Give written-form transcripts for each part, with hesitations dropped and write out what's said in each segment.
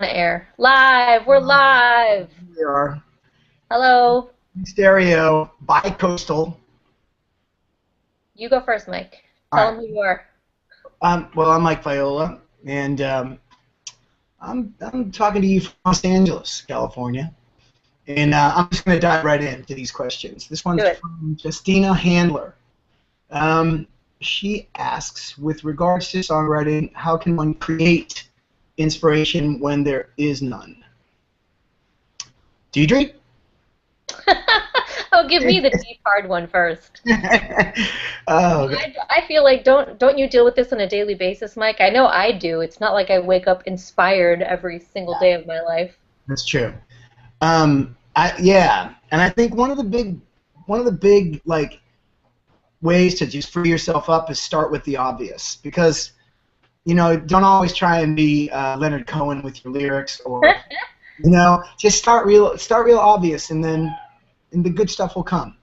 Air. Live! We're live! We are Hello. stereo, bi-coastal. You go first, Mike. All Tell right. them who you are. Well, I'm Mike Viola, and I'm talking to you from Los Angeles, California. And I'm just going to dive right into these questions. This Do one's it. from Justina Handler. She asks, with regards to songwriting, how can one create inspiration when there is none? Deidre? Oh, give me the deep, hard one first. Oh, okay. I feel like don't you deal with this on a daily basis, Mike? I know I do. It's not like I wake up inspired every single day of my life. That's true. Yeah, and I think one of the big like ways to just free yourself up is start with the obvious, because don't always try and be Leonard Cohen with your lyrics, or just start real obvious, and the good stuff will come.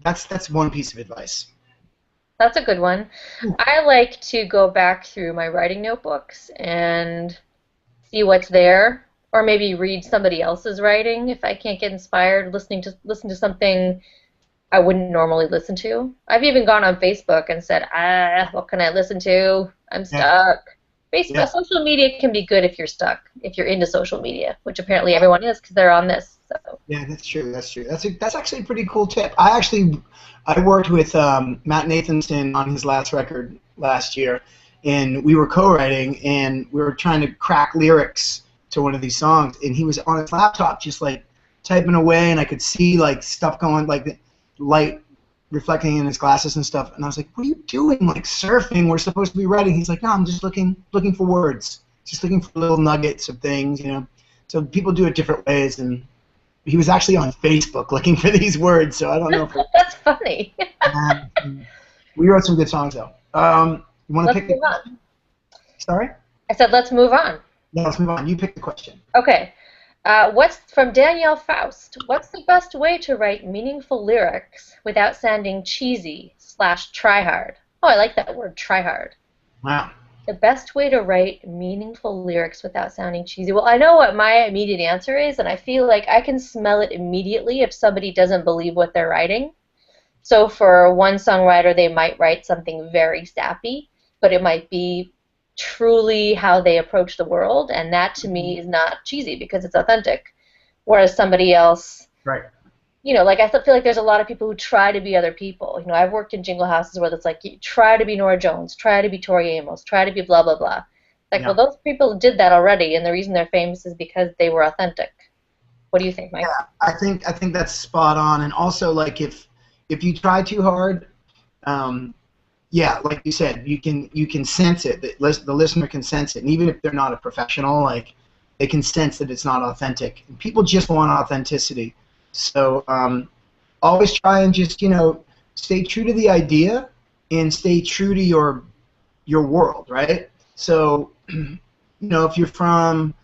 That's one piece of advice. That's a good one. I like to go back through my writing notebooks and see what's there, or maybe read somebody else's writing if I can't get inspired, listen to something I wouldn't normally listen to. I've even gone on Facebook and said, what can I listen to? I'm Yeah, stuck. Facebook, yeah, social media can be good if you're stuck, if you're into social media, which apparently everyone is because they're on this. So yeah. That's true. That's true. That's actually a pretty cool tip. I worked with Matt Nathanson on his last record last year, and we were co-writing, and we were trying to crack lyrics to one of these songs, and he was on his laptop just like typing away, and I could see like stuff going, like the light reflecting in his glasses and stuff, and I was like, what are you doing? Like surfing, we're supposed to be writing. He's like, no, I'm just looking for words, just looking for little nuggets of things. So people do it different ways, and he was actually on Facebook looking for these words, so I don't know if that's funny. we wrote some good songs though. You want to Let's pick the move on. question? Sorry? I said, let's move on. No, let's move on. You pick the question. Okay. What's from Danielle Faust? What's the best way to write meaningful lyrics without sounding cheesy / try hard? Oh, I like that word, try hard. Wow. The best way to write meaningful lyrics without sounding cheesy. Well, I know what my immediate answer is, and I feel like I can smell it immediately if somebody doesn't believe what they're writing. So for one songwriter, they might write something very sappy, but it might be truly how they approach the world, and that to me is not cheesy because it's authentic. Whereas somebody else, Right. like I feel like there's a lot of people who try to be other people. I've worked in jingle houses where it's like, you try to be Nora Jones, try to be Tori Amos, try to be blah blah blah. Like, well, Yeah. those people did that already, and the reason they're famous is because they were authentic. What do you think, Mike? Yeah. I think that's spot on. And also, like, if you try too hard, yeah, like you said, you can sense it. The listener can sense it, and even if they're not a professional, like, they can sense that it's not authentic. And people just want authenticity. So always try and just stay true to the idea and stay true to your world, right? So if you're from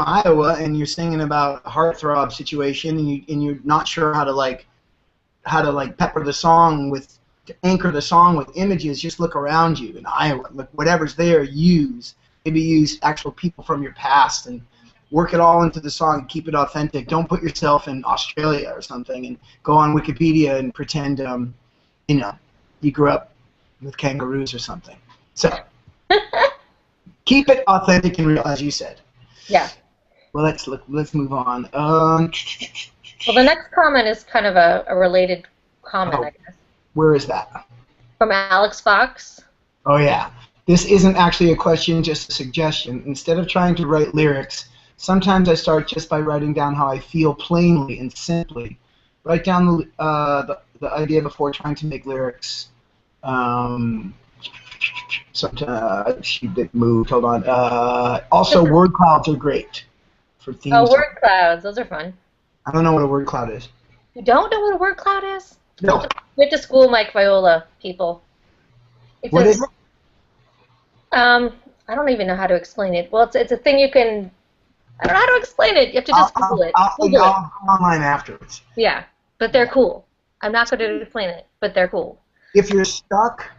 Iowa and you're singing about a heartthrob situation, and you're not sure how to pepper the song to anchor the song with images, just look around you in Iowa. Look, whatever's there, maybe use actual people from your past and work it all into the song and keep it authentic. Don't put yourself in Australia or something and go on Wikipedia and pretend you grew up with kangaroos or something. So keep it authentic and real, as you said. Yeah. Well, let's move on. Well, the next comment is kind of a related comment, I guess. Where is that? From Alex Fox. Oh, yeah. This isn't actually a question, just a suggestion. Instead of trying to write lyrics, sometimes I start just by writing down how I feel plainly and simply. Write down the idea before trying to make lyrics. Sometimes she did moved. Hold on. Also, word clouds are great for themes. Oh, word clouds. Those are fun. I don't know what a word cloud is. You don't know what a word cloud is? No. Went to school, Mike Viola, people. What is it? I don't even know how to explain it. Well, it's a thing you can. I don't know how to explain it. You have to just Google it. I'll go online afterwards. Yeah, but they're cool. I'm not going to explain it, but they're cool. If you're stuck,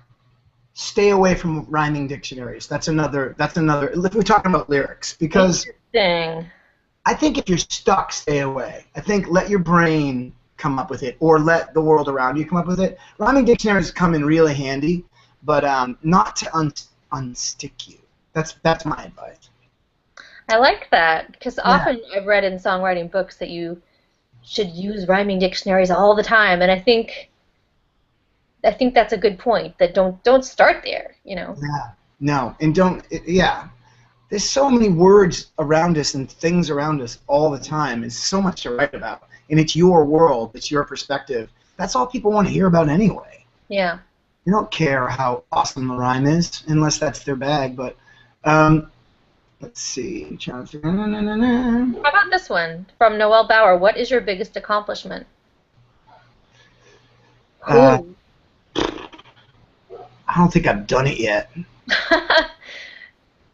stay away from rhyming dictionaries. That's another. If we're talking about lyrics, because Interesting. I think if you're stuck, stay away. I think let your brain come up with it, or let the world around you come up with it. Rhyming dictionaries come in really handy, but not to unstick you. That's my advice. I like that because Yeah. often I've read in songwriting books that you should use rhyming dictionaries all the time, and I think that's a good point. That don't start there, you know. Yeah. No, and don't. Yeah. There's so many words around us and things around us all the time. It's so much to write about, and it's your world. It's your perspective. That's all people want to hear about anyway. Yeah. They don't care how awesome the rhyme is, unless that's their bag. But let's see. I'm trying to figure. How about this one from Noel Bauer? What is your biggest accomplishment? Uh, Ooh. I don't think I've done it yet.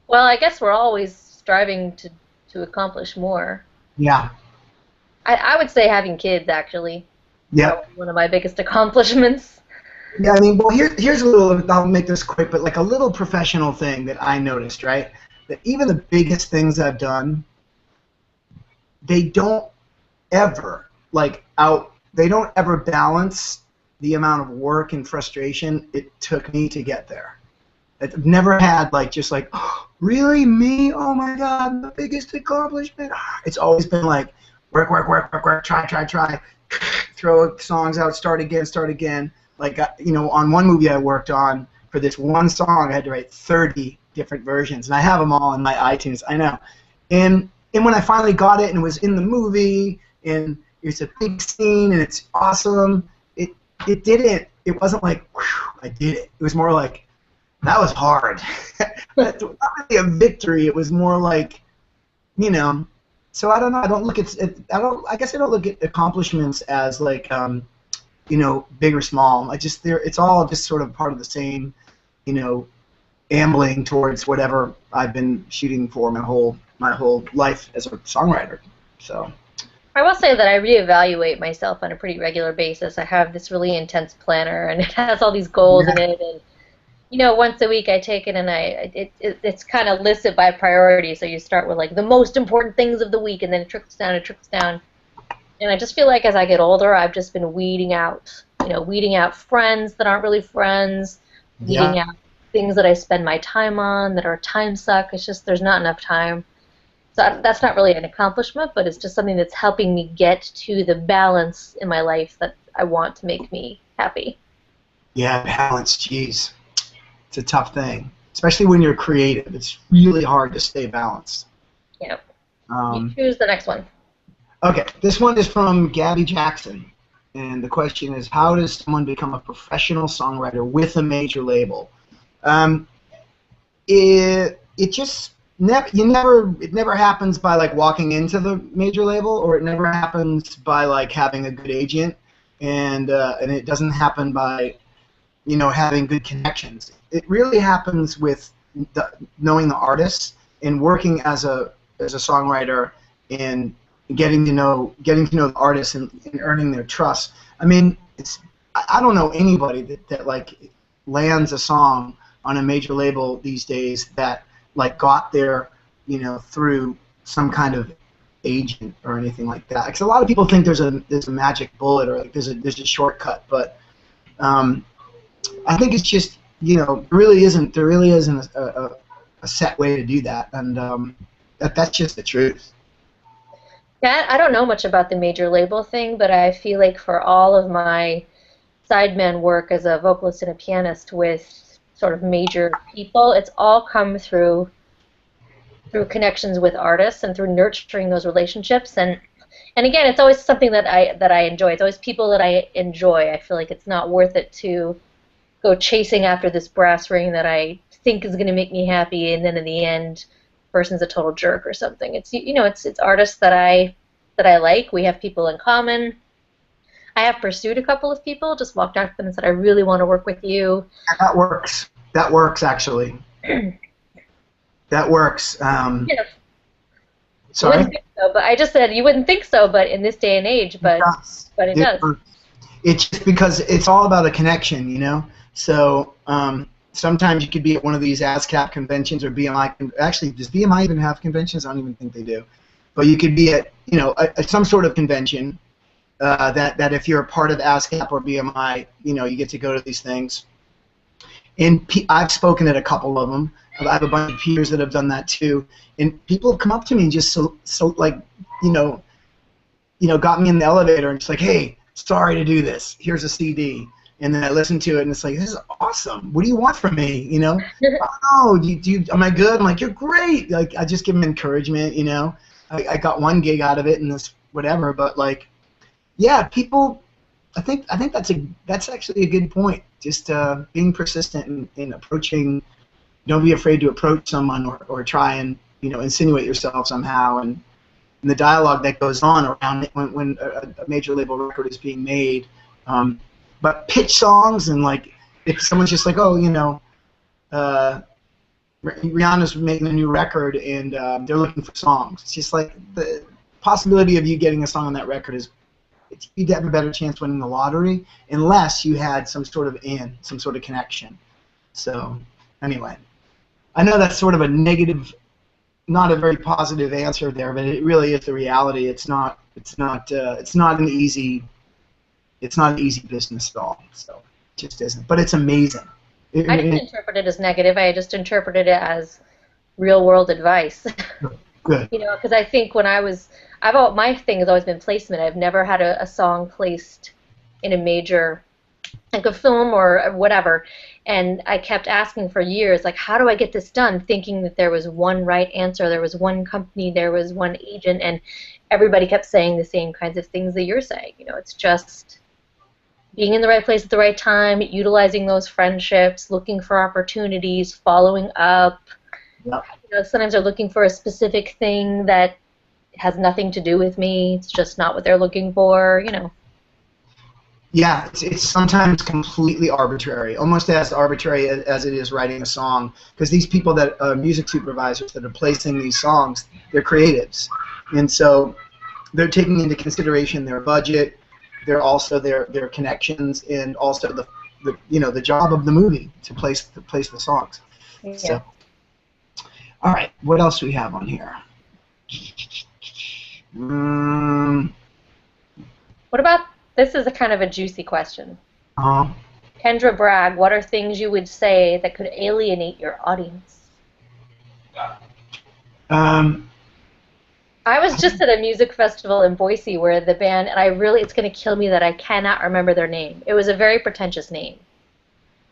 Well, I guess we're always striving to accomplish more. Yeah. I would say having kids, actually, Yep. probably one of my biggest accomplishments. Yeah, I mean, well, here's a little, I'll make this quick, but like a little professional thing that I noticed, right? That even the biggest things I've done, they don't ever, they don't ever balance the amount of work and frustration it took me to get there. I've never had, oh, really, me? Oh my God, the biggest accomplishment? It's always been like, work, work, work, work, work, try, throw songs out, start again. Like, on one movie I worked on, for this one song, I had to write 30 different versions, and I have them all in my iTunes, I know. And when I finally got it and it was in the movie, and it's a big scene, and it's awesome, it wasn't like, whew, I did it. It was more like, that was hard. Not really a victory, it was more like, so I don't know, I guess I don't look at accomplishments as like, big or small. It's all just sort of part of the same, ambling towards whatever I've been shooting for my whole life as a songwriter. So. I will say that I reevaluate myself on a pretty regular basis. I have this really intense planner, and it has all these goals in it, and once a week I take it and it's kind of listed by priority. So you start with like the most important things of the week, and then it trickles down. And I just feel like as I get older, I've just been weeding out friends that aren't really friends, Yeah. weeding out things that I spend my time on that are time suck. It's just there's not enough time. So that's not really an accomplishment, but it's just something that's helping me get to the balance in my life that I want to make me happy. Yeah, balance, geez. It's a tough thing, especially when you're creative. It's really hard to stay balanced. Yeah. You choose the next one. Okay, this one is from Gabby Jackson, and the question is, how does someone become a professional songwriter with a major label? It never happens by like walking into the major label, or it never happens by like having a good agent, and it doesn't happen by having good connections. It really happens with knowing the artists and working as a songwriter and getting to know the artists and earning their trust. I mean, I don't know anybody that like lands a song on a major label these days that like got there, through some kind of agent or anything like that. Because a lot of people think there's a magic bullet, or like there's a shortcut, but I think it's just there really isn't a set way to do that, and that's just the truth. Yeah, I don't know much about the major label thing, but I feel like for all of my sideman work as a vocalist and a pianist with sort of major people, it's all come through connections with artists and through nurturing those relationships. And again, it's always something that I enjoy. It's always people that I enjoy. I feel like it's not worth it to go chasing after this brass ring that I think is going to make me happy, and then in the end, the person's a total jerk or something. It's it's artists that I like. We have people in common. I have pursued a couple of people, just walked out to them and said, I really want to work with you. That works. That works, actually. That works. Yeah. Sorry? You wouldn't think so, but I just said you wouldn't think so, but in this day and age, but it does. It's just because it's all about a connection, So sometimes you could be at one of these ASCAP conventions or BMI. Actually, does BMI even have conventions? I don't even think they do. But you could be at, you know, some sort of convention that if you're a part of ASCAP or BMI, you know, you get to go to these things. And I've spoken at a couple of them. I have a bunch of peers that have done that too. And people have come up to me and just so like, you know, got me in the elevator and just like, hey, sorry to do this. Here's a CD. And then I listen to it and it's like, this is awesome. What do you want from me? You know? Oh, am I good? I'm like, you're great. Like, I just give them encouragement. You know, I got one gig out of it and this whatever. But like, yeah, people. I think that's actually a good point. Just being persistent in approaching. Don't be afraid to approach someone or try and, you know, insinuate yourself somehow, and the dialogue that goes on around it when a major label record is being made. But pitch songs and like if someone's just like, oh, you know, Rihanna's making a new record and they're looking for songs. It's just like the possibility of you getting a song on that record is you'd have a better chance winning the lottery unless you had some sort of connection. So anyway, I know that's sort of a negative, not a very positive answer there, but it really is the reality. It's not an easy business at all. So it just isn't. But it's amazing. I didn't interpret it as negative. I just interpreted it as real-world advice. Good. You know, because I think when my thing has always been placement. I've never had a song placed in a major, like a film or whatever, and I kept asking for years, like, how do I get this done? Thinking that there was one right answer, there was one company, there was one agent, and everybody kept saying the same kinds of things that you're saying. You know, it's just being in the right place at the right time, utilizing those friendships, looking for opportunities, following up. Yep. You know, sometimes they're looking for a specific thing that has nothing to do with me. It's just not what they're looking for, you know. Yeah, it's sometimes completely arbitrary, almost as arbitrary as it is writing a song, because these people that are music supervisors that are placing these songs, they're creatives, and so they're taking into consideration their budget, they're also their connections, and also the job of the movie to place the songs. Yeah. So, all right, what else do we have on here? What about, this is a kind of a juicy question. Kendra Bragg, what are things you would say that could alienate your audience? I was just at a music festival in Boise where the band, and it's going to kill me that I cannot remember their name. It was a very pretentious name.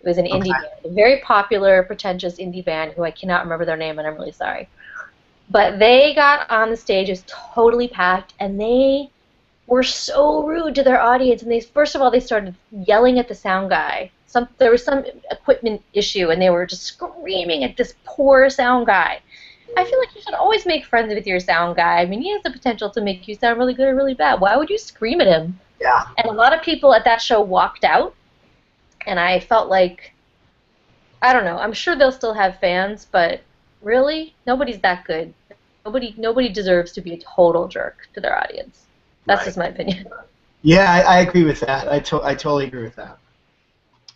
It was an indie band, a very popular, pretentious indie band who I cannot remember their name, and I'm really sorry. But they got on the stage, it was totally packed, and they were so rude to their audience. And first of all, they started yelling at the sound guy. There was some equipment issue, and they were just screaming at this poor sound guy. I feel like you should always make friends with your sound guy. I mean, he has the potential to make you sound really good or really bad. Why would you scream at him? Yeah. And a lot of people at that show walked out, and I felt like, I don't know, I'm sure they'll still have fans, but really, nobody's that good. Nobody deserves to be a total jerk to their audience. That's just my opinion. Yeah, I agree with that. I totally agree with that.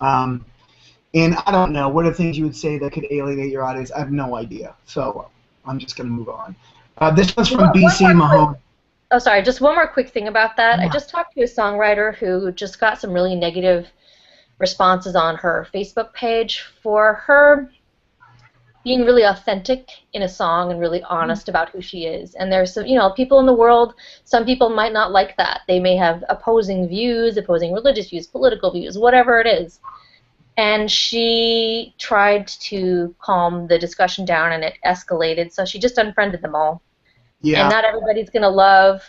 And I don't know, what are things you would say that could alienate your audience? I have no idea. So I'm just going to move on. This one's from BC Mahone. Oh, sorry, just one more quick thing about that. Yeah. I just talked to a songwriter who just got some really negative responses on her Facebook page for her being really authentic in a song and really honest about who she is. And there's some, people in the world, some people might not like that. They may have opposing views, opposing religious views, political views, whatever it is. And she tried to calm the discussion down, and it escalated, so she just unfriended them all. Yeah. And not everybody's going to love.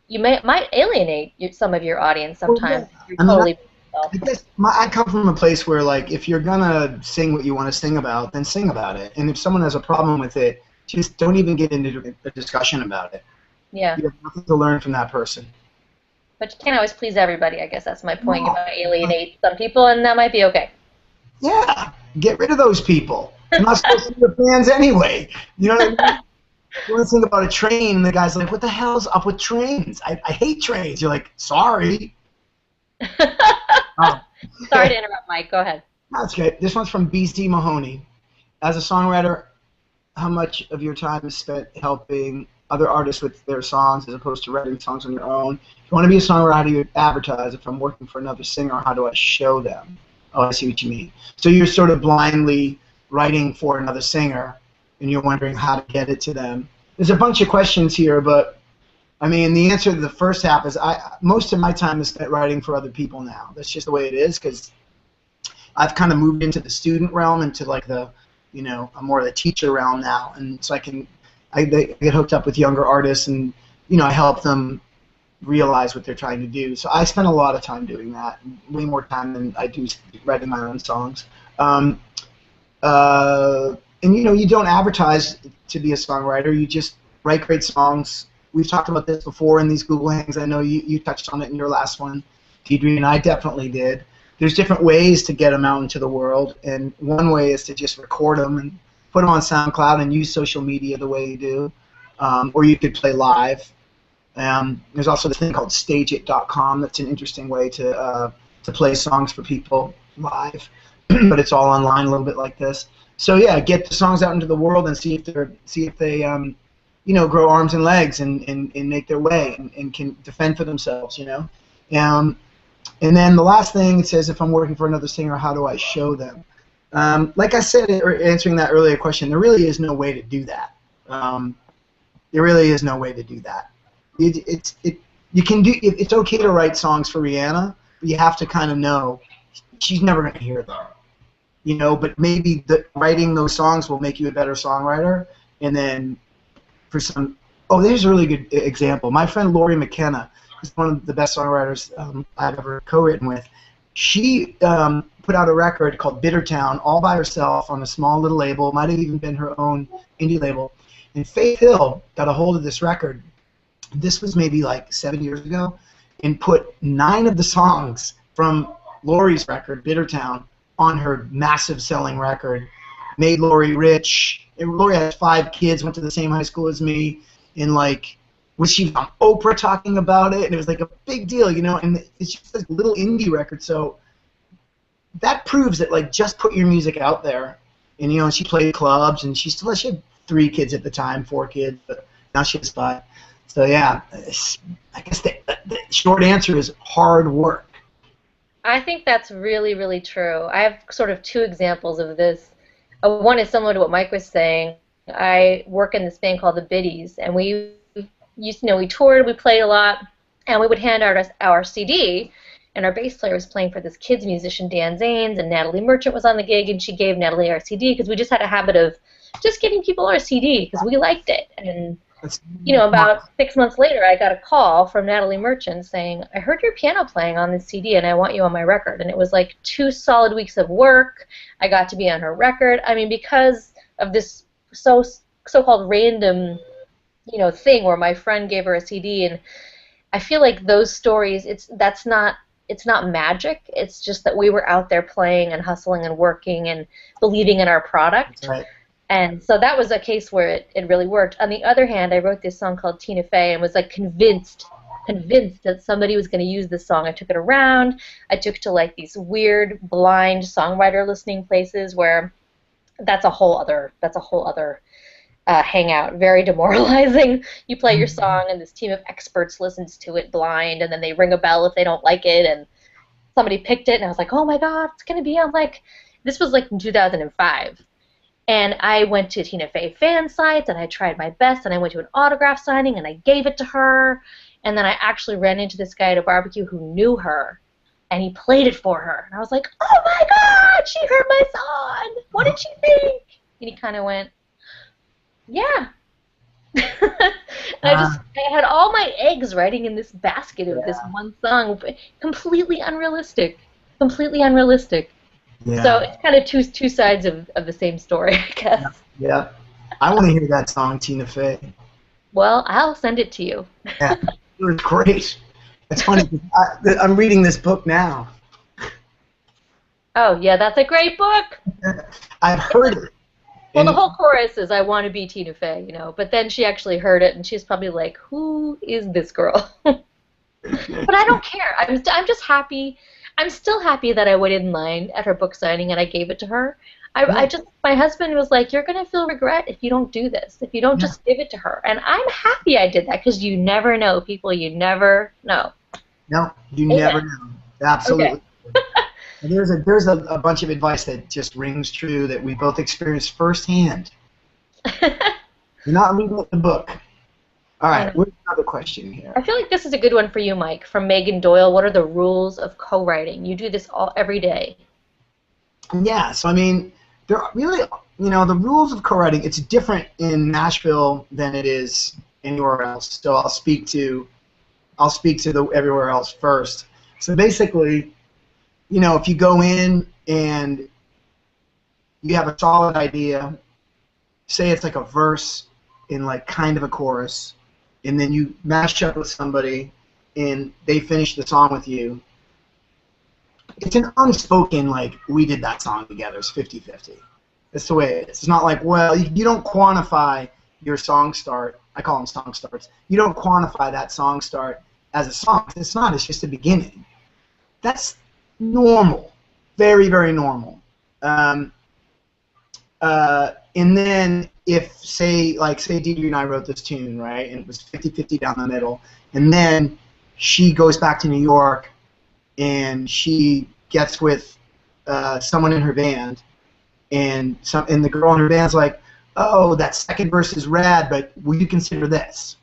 You might alienate some of your audience sometimes. Well, yeah. I come from a place where, like, if you're going to sing what you want to sing about, then sing about it. And if someone has a problem with it, just don't even get into a discussion about it. Yeah. You have nothing to learn from that person. But you can't always please everybody, I guess that's my point. You might alienate some people, and that might be okay. Yeah, get rid of those people. They're not supposed to be your fans anyway. You know what I mean? You want to think about a train, and the guy's like, what the hell's up with trains? I hate trains. You're like, sorry. Sorry to interrupt, Mike. Go ahead. That's good. This one's from BC Mahoney. As a songwriter, how much of your time is spent helping other artists with their songs as opposed to writing songs on your own? If you want to be a songwriter, how do you advertise? If I'm working for another singer, how do I show them? Oh, I see what you mean. So you're sort of blindly writing for another singer, and you're wondering how to get it to them. There's a bunch of questions here, but I mean, the answer to the first half is most of my time is spent writing for other people now. That's just the way it is because I've kind of moved into the student realm, into like the, I'm more of the teacher realm now, and so I get hooked up with younger artists, and I help them realize what they're trying to do. So I spend a lot of time doing that, way more time than I do writing my own songs. And you don't advertise to be a songwriter. You just write great songs. We've talked about this before in these Google Hangs. I know you touched on it in your last one, Deidre, and I definitely did. There's different ways to get them out into the world, and one way is to just record them and put them on SoundCloud and use social media the way you do, or you could play live. There's also this thing called stageit.com. That's an interesting way to play songs for people live, but it's all online, a little bit like this. So yeah, get the songs out into the world and see if they grow arms and legs and make their way and can defend for themselves. And then the last thing, it says, if I'm working for another singer, how do I show them? Like I said, answering that earlier question, there really is no way to do that. There really is no way to do that. It's okay to write songs for Rihanna, but you have to kind of know she's never going to hear them. But maybe writing those songs will make you a better songwriter. And then there's a really good example. My friend Lori McKenna, who's one of the best songwriters I've ever co-written with, she put out a record called Bittertown all by herself on a small little label. It might have even been her own indie label. And Faith Hill got a hold of this record. This was maybe like 7 years ago, and put 9 of the songs from Lori's record, Bittertown, on her massive selling record. Made Lori rich. And Lori has 5 kids, went to the same high school as me, and was she on Oprah talking about it? And it was like a big deal, and it's just a little indie record. So that proves that, just put your music out there. And, she played clubs, and she had 3 kids at the time, 4 kids, but now she has 5. So yeah, I guess the short answer is hard work. I think that's really, really true. I have sort of 2 examples of this. One is similar to what Mike was saying. I work in this band called the Biddies, and we toured, we played a lot, and we would hand out our CD, and our bass player was playing for this kids musician, Dan Zanes, and Natalie Merchant was on the gig, and she gave Natalie our CD because we just had a habit of just giving people our CD because we liked it. And about 6 months later, I got a call from Natalie Merchant saying, I heard your piano playing on this CD and I want you on my record. And it was like 2 solid weeks of work. I got to be on her record. I mean, because of this so-called random, thing where my friend gave her a CD. And I feel like those stories, it's not magic. It's just that we were out there playing and hustling and working and believing in our product. Right. And so that was a case where it really worked. On the other hand, I wrote this song called Tina Fey and was convinced that somebody was going to use this song. I took it around. I took it to these weird blind songwriter listening places where that's a whole other hangout. Very demoralizing. You play your song and this team of experts listens to it blind, and then they ring a bell if they don't like it, and somebody picked it, and I was like, oh my god, it's going to be on this was in 2005. And I went to Tina Fey fan sites, and I tried my best, and I went to an autograph signing, and I gave it to her. And then I actually ran into this guy at a barbecue who knew her, and he played it for her. And I was like, oh my god, she heard my song! What did she think? And he kind of went, yeah. I had all my eggs riding in this basket of this one song. Completely unrealistic. Completely unrealistic. Yeah. So it's kind of two sides of the same story, I guess. Yeah. I want to hear that song, Tina Fey. Well, I'll send it to you. Yeah, it was great. It's funny. I'm reading this book now. Oh, yeah, that's a great book. I've heard it. Well, the whole chorus is, I want to be Tina Fey, but then she actually heard it, and she's probably like, who is this girl? But I don't care. I'm just happy. I'm still happy that I waited in line at her book signing and I gave it to her. I Yeah, just, my husband was like, you're going to feel regret if you don't do this, if you don't yeah. just give it to her. And I'm happy I did that because you never know, people, you never know. No, you never Amen. know. Okay. Absolutely. And there's a bunch of advice that just rings true that we both experienced firsthand. You're not reading the book. All I right, know. what's another question here? I feel like this is a good one for you, Mike, from Megan Doyle. What are the rules of co-writing? You do this all every day. Yeah, so I mean, there are really, the rules of co-writing. It's different in Nashville than it is anywhere else. So I'll speak to the everywhere else first. So basically, if you go in and you have a solid idea, say it's like a verse in like kind of a chorus, and then you mash up with somebody and they finish the song with you. It's an unspoken, like, we did that song together. It's 50-50. That's the way it is. It's not like, well, you don't quantify your song start. I call them song starts. You don't quantify that song start as a song. It's not. It's just a beginning. That's normal. Very, very normal. Um, and then if, say Deidre and I wrote this tune, right, and it was 50-50 down the middle, and then she goes back to New York and she gets with someone in her band, and the girl in her band's like, oh, that second verse is rad, but will you consider this?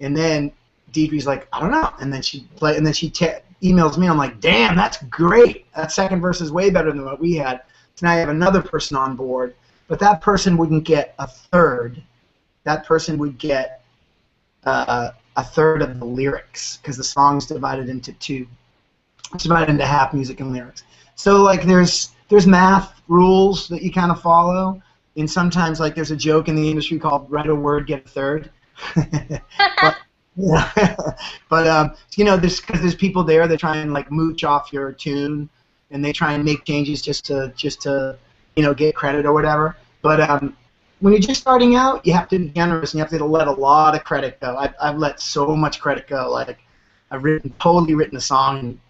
And then Deidre's like, I don't know, and then she emails me. I'm like, damn, that's great. That second verse is way better than what we had. So now I have another person on board, but that person wouldn't get a third. That person would get a third of the lyrics because the song's divided into two. It's divided into half music and lyrics. So like there's math rules that you kind of follow, and sometimes like there's a joke in the industry called write a word, get a third. but yeah. but because there's people there that try and like mooch off your tune, and they try and make changes just to get credit or whatever. But when you're just starting out, you have to be generous and you have to let a lot of credit go. I've let so much credit go. Like I've totally written a song, and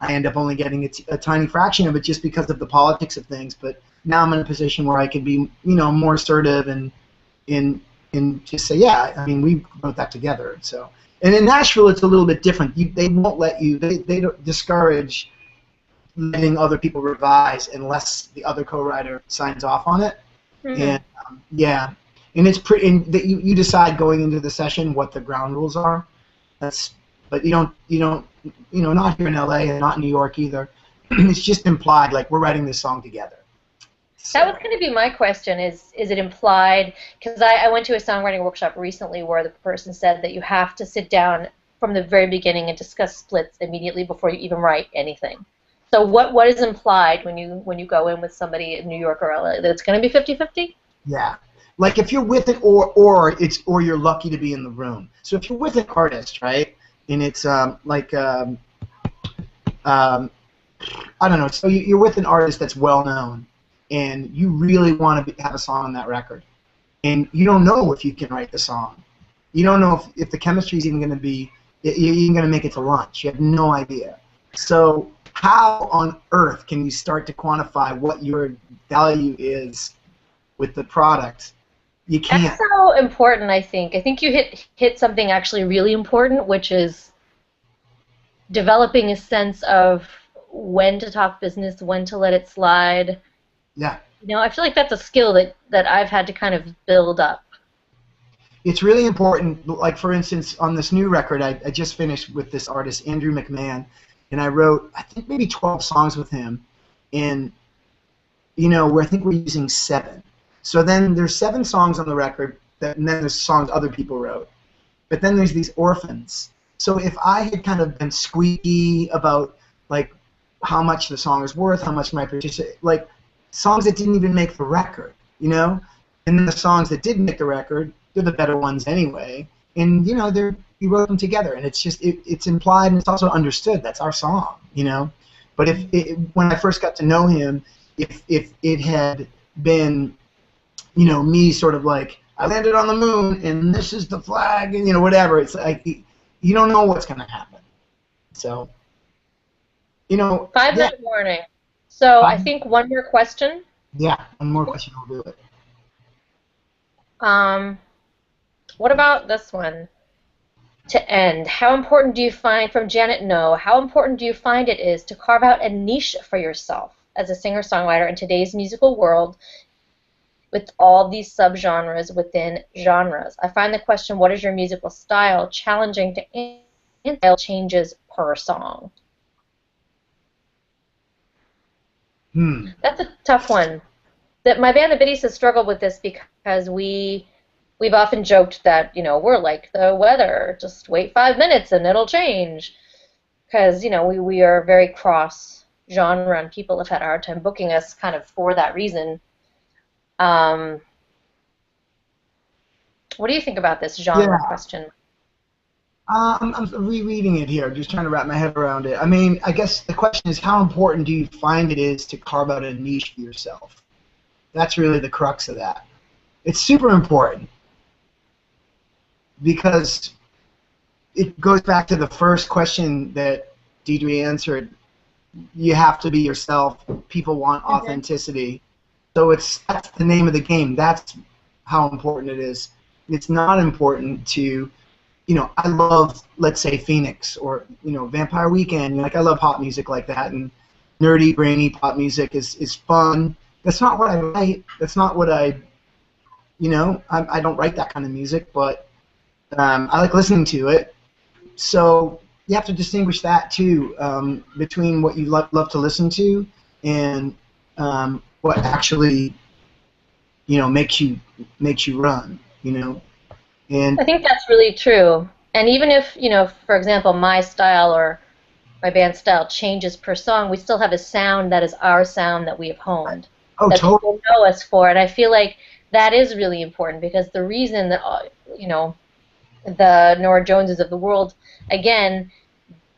I end up only getting a tiny fraction of it just because of the politics of things. But now I'm in a position where I can be, more assertive and just say, yeah, I mean, we wrote that together. So, and in Nashville, it's a little bit different. They won't let you. They don't discourage letting other people revise unless the other co-writer signs off on it. Hmm. And yeah, and it's pretty. And you decide going into the session what the ground rules are. But you don't, not here in LA and not in New York either. It's just implied, like we're writing this song together. That was So going to be my question, is it implied, because I went to a songwriting workshop recently where the person said that you have to sit down from the very beginning and discuss splits immediately before you even write anything. So what is implied when you go in with somebody in New York or LA? That it's going to be 50-50? yeah, like if you're with it, or you're lucky to be in the room. So if you're with an artist, right, and it's I don't know. So you're with an artist that's well known, and you really want to have a song on that record, and you don't know if you can write the song. You don't know if the chemistry is even going to be, you're even going to make it to lunch. You have no idea. So how on earth can you start to quantify what your value is with the product? You That's can't. so important, I think. I think you hit something actually really important, which is developing a sense of when to talk business, when to let it slide. Yeah. I feel like that's a skill that I've had to kind of build up. It's really important. Like, for instance, on this new record, I just finished with this artist, Andrew McMahon, and I wrote, I think, maybe 12 songs with him, and, where I think we're using 7. So then there's 7 songs on the record, and then there's songs other people wrote. But then there's these orphans. So if I had kind of been squeaky about, like, how much the song is worth, how much my participation, like, songs that didn't even make the record, and then the songs that did make the record, they're the better ones anyway, and you wrote them together, and it's just it's implied and it's also understood that's our song. But when I first got to know him, if it had been me sort of like, I landed on the moon and this is the flag, and whatever, it's like you don't know what's going to happen. So Five Yeah, minute warning. So I fine. think one more question. Yeah, one more question will do it. Um, what about this one? To end, how important do you find, from Janet No, how important do you find it is to carve out a niche for yourself as a singer-songwriter in today's musical world with all these subgenres within genres? I find the question, what is your musical style, challenging to answer. Style changes per song. Hmm. That's a tough one. That my band, the Biddies, has struggled with this because we've often joked that we're like the weather. Just wait 5 minutes and it'll change. Because we are very cross genre and people have had a hard time booking us kind of for that reason. Um, what do you think about this genre Yeah. question? I'm rereading it here, just trying to wrap my head around it. I mean, I guess the question is, how important do you find it is to carve out a niche for yourself? That's really the crux of that. It's super important because it goes back to the first question that Deidre answered. You have to be yourself. People want Hmm. authenticity. So that's the name of the game. That's how important it is. It's not important to, I love, let's say, Phoenix or, Vampire Weekend. Like, I love pop music like that, and nerdy, brainy pop music is fun. That's not what I write. That's not what I don't write that kind of music, but I like listening to it. So you have to distinguish that too, between what you love to listen to and what actually makes you run. And I think that's really true. And even if, for example, my style or my band's style changes per song, we still have a sound that is our sound that we have honed, oh, that totally. people know us for. And I feel like that is really important because the reason that, the Nora Joneses of the world, again,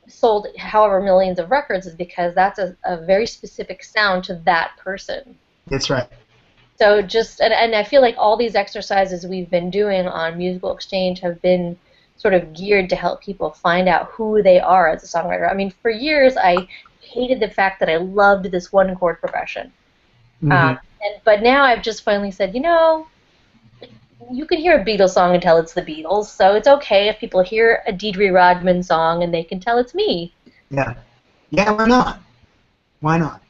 sold however millions of records is because that's a very specific sound to that person. That's right. So and I feel like all these exercises we've been doing on Musical Exchange have been sort of geared to help people find out who they are as a songwriter. I mean, for years I hated the fact that I loved this one chord progression. Hmm. But now I've just finally said, you can hear a Beatles song and tell it's the Beatles, so it's okay if people hear a Deidre Rodman song and they can tell it's me. Yeah. Yeah. Why not? Why not?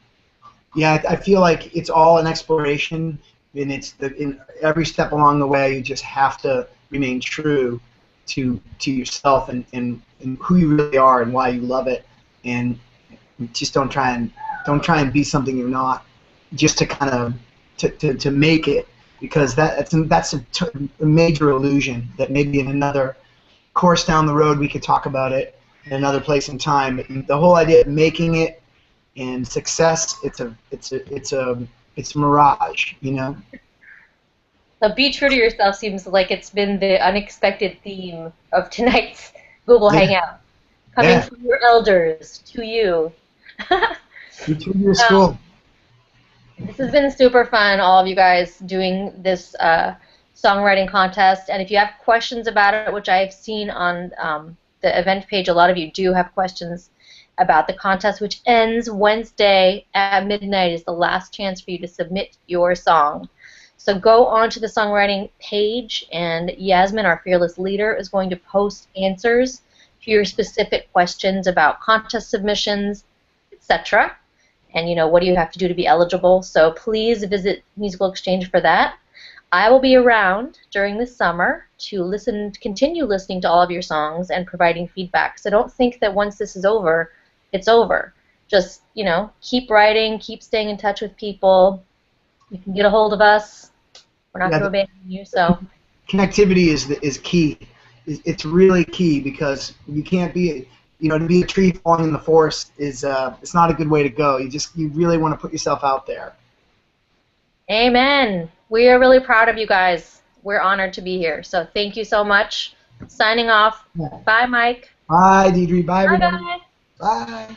Yeah, I feel like it's all an exploration, and in every step along the way, you just have to remain true to yourself and who you really are and why you love it, and just don't try and be something you're not, just to kind of to make it, because that's a major illusion that maybe in another course down the road we could talk about it in another place and time. The whole idea of making it and success, it's a mirage. So be true to yourself seems like it's been the unexpected theme of tonight's Google Yeah, Hangout. Coming yeah. from your elders to you. You took your Um, school. this has been super fun, all of you guys doing this songwriting contest. And if you have questions about it, which I've seen on the event page, a lot of you do have questions about the contest, which ends Wednesday at midnight, is the last chance for you to submit your song. So go on to the songwriting page, and Yasmin, our fearless leader, is going to post answers to your specific questions about contest submissions, etc. And what do you have to do to be eligible? So please visit Musical Exchange for that. I will be around during the summer to continue listening to all of your songs and providing feedback. So don't think that once this is over, it's over. Just, keep writing, keep staying in touch with people. You can get a hold of us. We're not Yeah, going to abandon you. So, connectivity is key. It's really key, because you can't be, to be a tree falling in the forest is it's not a good way to go. You really want to put yourself out there. amen. We are really proud of you guys. We're honored to be here. So thank you so much. Signing off. Yeah. Bye, Mike. Bye, Deidre. Bye, Bye, everybody. guys. Bye.